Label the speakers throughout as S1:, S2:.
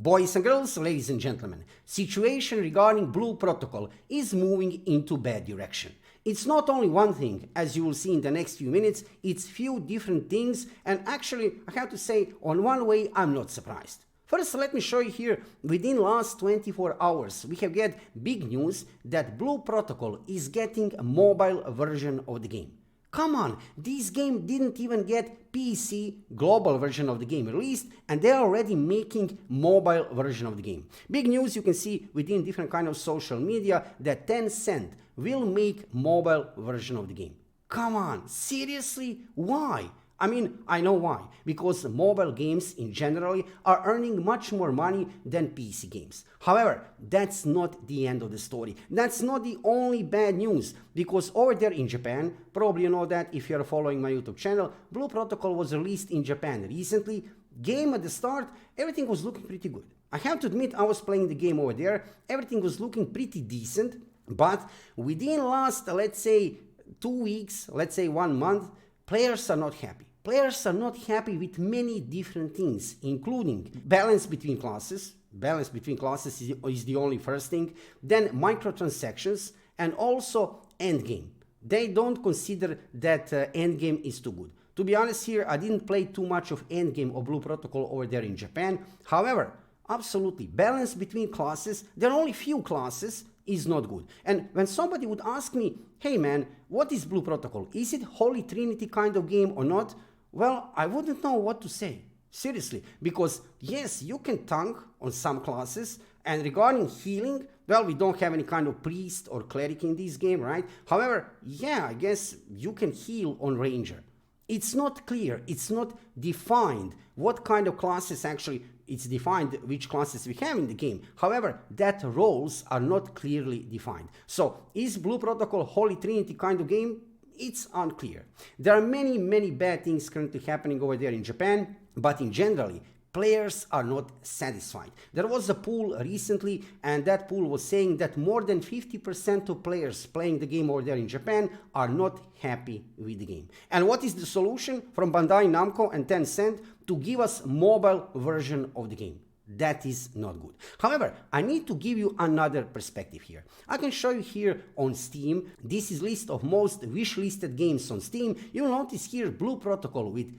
S1: Boys and girls, ladies and gentlemen, situation regarding Blue Protocol is moving into bad direction. It's not only one thing, as you will see in the next few minutes, it's few different things, and actually, I have to say, on one way, I'm not surprised. First, let me show you here, within last 24 hours, we have got big news that Blue Protocol is getting a mobile version of the game. Come on, this game didn't even get PC global version of the game released, and they're already making mobile version of the game. Big news, you can see within different kind of social media that Tencent will make mobile version of the game. Come on, seriously? Why? I mean, I know why. Because mobile games in general are earning much more money than PC games. However, that's not the end of the story. That's not the only bad news. Because over there in Japan, probably you know that if you're following my YouTube channel, Blue Protocol was released in Japan recently. Game at the start, everything was looking pretty good. I have to admit, I was playing the game over there. Everything was looking pretty decent. But within last, let's say, 2 weeks, let's say 1 month, players are not happy. Players are not happy with many different things, including balance between classes. Balance between classes is the only first thing. Then microtransactions and also endgame. They don't consider that endgame is too good. To be honest here, I didn't play too much of endgame or Blue Protocol over there in Japan. However, absolutely, balance between classes, there are only few classes, is not good. And when somebody would ask me, hey man, what is Blue Protocol? Is it Holy Trinity kind of game or not? Well, I wouldn't know what to say. Seriously, because yes, you can tank on some classes, and regarding healing, well, we don't have any kind of priest or cleric in this game, right? However, yeah, I guess you can heal on ranger. It's not clear, it's not defined what kind of classes actually, it's defined which classes we have in the game. However, that roles are not clearly defined. So, is Blue Protocol Holy Trinity kind of game? It's unclear. There are many bad things currently happening over there in Japan, but in general, players are not satisfied. There was a poll recently, and that poll was saying that more than 50% of players playing the game over there in Japan are not happy with the game. And what is the solution from Bandai Namco and Tencent? To give us mobile version of the game. That is not good. However, I need to give you another perspective here. I can show you here on Steam. This is list of most wishlisted games on Steam. You'll notice here Blue Protocol with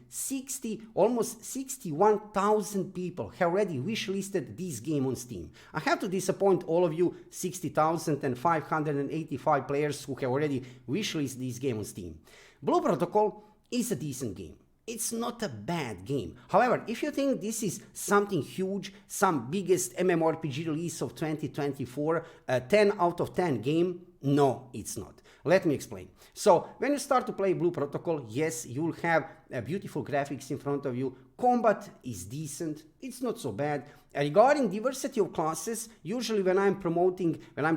S1: almost 61,000 people have already wishlisted this game on Steam. I have to disappoint all of you 60,585 players who have already wishlisted this game on Steam. Blue Protocol is a decent game. It's not a bad game. However, if you think this is something huge, some biggest MMORPG release of 2024, a 10 out of 10 game, no, it's not. Let me explain. So, when you start to play Blue Protocol, yes, you'll have beautiful graphics in front of you. Combat is decent. It's not so bad. Regarding diversity of classes, usually when I'm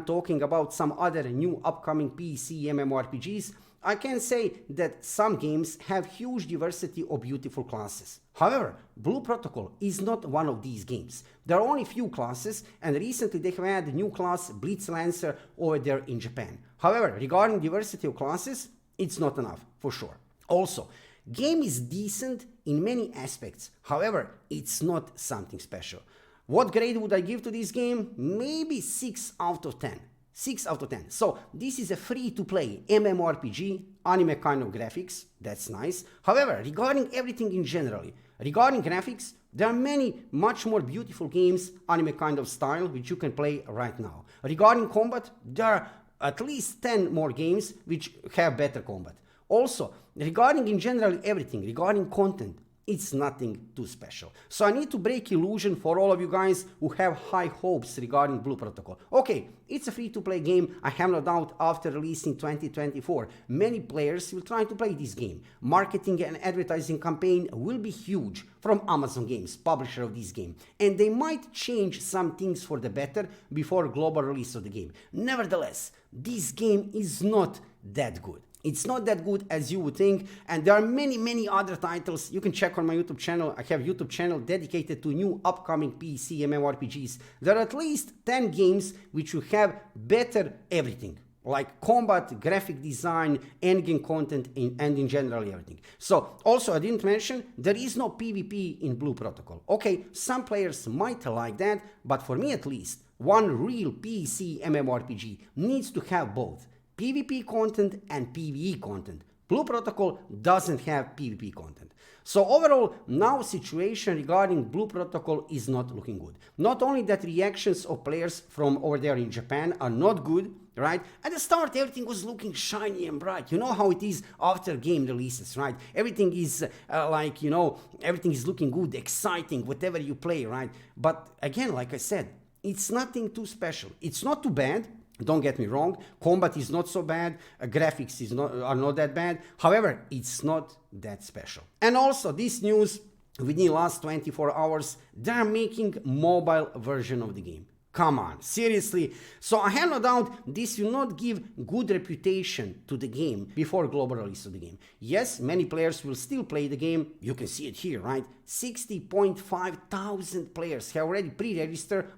S1: talking about some other new upcoming PC MMORPGs, I can say that some games have huge diversity of beautiful classes. However, Blue Protocol is not one of these games. There are only few classes, and recently they have had a new class, Blitz Lancer, over there in Japan. However, regarding diversity of classes, it's not enough, for sure. Also, game is decent in many aspects. However, it's not something special. What grade would I give to this game? Maybe 6 out of 10. 6 out of 10. So this is a free-to-play MMORPG, anime kind of graphics, that's nice. However, regarding everything in general, regarding graphics, there are many much more beautiful games, anime kind of style, which you can play right now. Regarding combat, there are at least 10 more games which have better combat. Also, regarding in general everything, regarding content, it's nothing too special. So I need to break illusion for all of you guys who have high hopes regarding Blue Protocol. Okay, it's a free-to-play game. I have no doubt after release in 2024, many players will try to play this game. Marketing and advertising campaign will be huge from Amazon Games, publisher of this game. And they might change some things for the better before global release of the game. Nevertheless, this game is not that good. It's not that good as you would think, and there are many other titles. You can check on my YouTube channel. I have a YouTube channel dedicated to new upcoming PC MMORPGs. There are at least 10 games which will have better everything. like combat, graphic design, endgame content, and in general everything. So also I didn't mention there is no PvP in Blue Protocol. Okay, some players might like that, but for me at least, one real PC MMORPG needs to have both PvP content and PvE content. Blue Protocol doesn't have PvP content. So overall, now situation regarding Blue Protocol is not looking good. Not only that reactions of players from over there in Japan are not good, right? At the start, everything was looking shiny and bright. You know how it is after game releases, right? Everything is everything is looking good, exciting, whatever you play, right? But again, like I said, it's nothing too special. It's not too bad. Don't get me wrong, combat is not so bad, graphics are not that bad, however, it's not that special. And also, this news, within the last 24 hours, they're making mobile version of the game. Come on, seriously. So I have no doubt this will not give good reputation to the game before global release of the game. Yes, many players will still play the game. You can see it here, right? 60.5 thousand players have already pre-registered,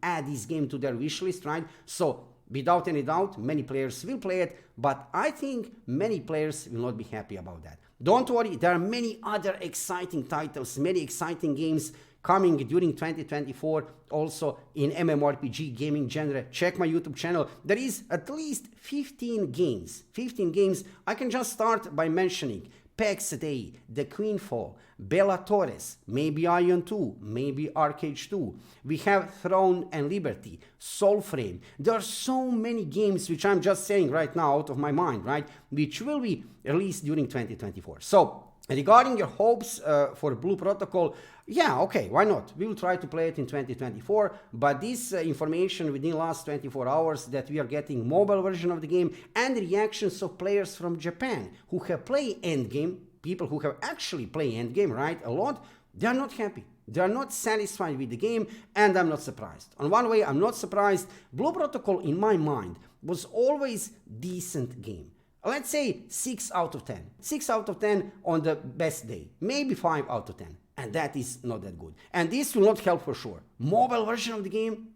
S1: add this game to their wish list, right? So without any doubt, many players will play it, but I think many players will not be happy about that. Don't worry, there are many other exciting titles, many exciting games coming during 2024, also in MMORPG gaming genre. Check my YouTube channel. There is at least 15 games. 15 games. I can just start by mentioning PAX Day, The Queenfall, Bella Torres, maybe Ion 2, maybe Arcade 2. We have Throne and Liberty, Soulframe. There are so many games which I'm just saying right now out of my mind, right? Which will be released during 2024. So, regarding your hopes for Blue Protocol, yeah, okay, why not? We will try to play it in 2024, but this information within the last 24 hours that we are getting mobile version of the game and reactions of players from Japan who have played Endgame, people who have actually played Endgame, right, a lot, they are not happy. They are not satisfied with the game, and I'm not surprised. On one way, I'm not surprised. Blue Protocol, in my mind, was always decent game. Let's say 6 out of 10. 6 out of 10 on the best day. Maybe 5 out of 10. And that is not that good. And this will not help for sure. Mobile version of the game?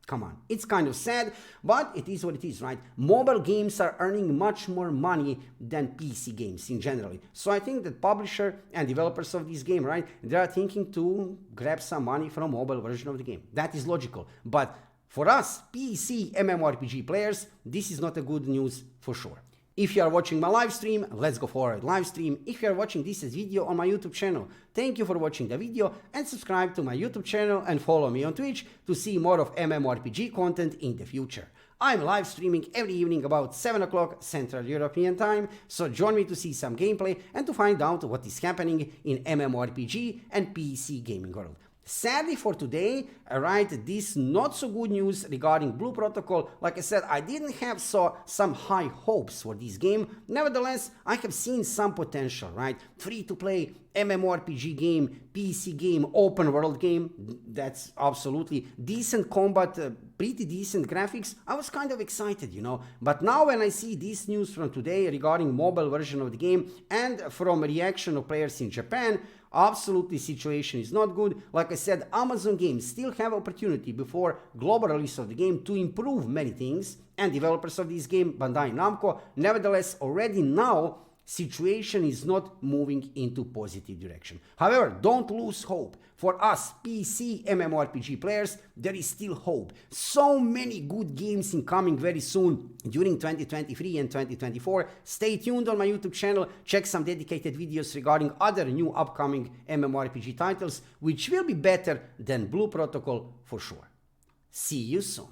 S1: Come on. It's kind of sad, but it is what it is, right? Mobile games are earning much more money than PC games in general. So I think that publisher and developers of this game, right, they are thinking to grab some money from mobile version of the game. That is logical. But for us, PC MMORPG players, this is not a good news for sure. If you are watching my live stream, let's go for a live stream. If you are watching this as video on my YouTube channel, thank you for watching the video and subscribe to my YouTube channel and follow me on Twitch to see more of MMORPG content in the future. I'm live streaming every evening about 7 o'clock Central European Time, so join me to see some gameplay and to find out what is happening in MMORPG and PC gaming world. Sadly for today, right, this not so good news regarding Blue Protocol. Like I said, I didn't have some high hopes for this game. Nevertheless, I have seen some potential, right? Free-to-play MMORPG game, PC game, open world game. That's absolutely decent combat, pretty decent graphics. I was kind of excited, you know. But now when I see this news from today regarding mobile version of the game and from reaction of players in Japan, absolutely situation is not good. Like I said, Amazon Games still have opportunity before global release of the game to improve many things, and developers of this game, Bandai Namco, nevertheless already now situation is not moving into positive direction. However, don't lose hope. For us PC MMORPG players, there is still hope. So many good games incoming very soon during 2023 and 2024. Stay tuned on my YouTube channel. Check some dedicated videos regarding other new upcoming MMORPG titles, which will be better than Blue Protocol for sure. See you soon.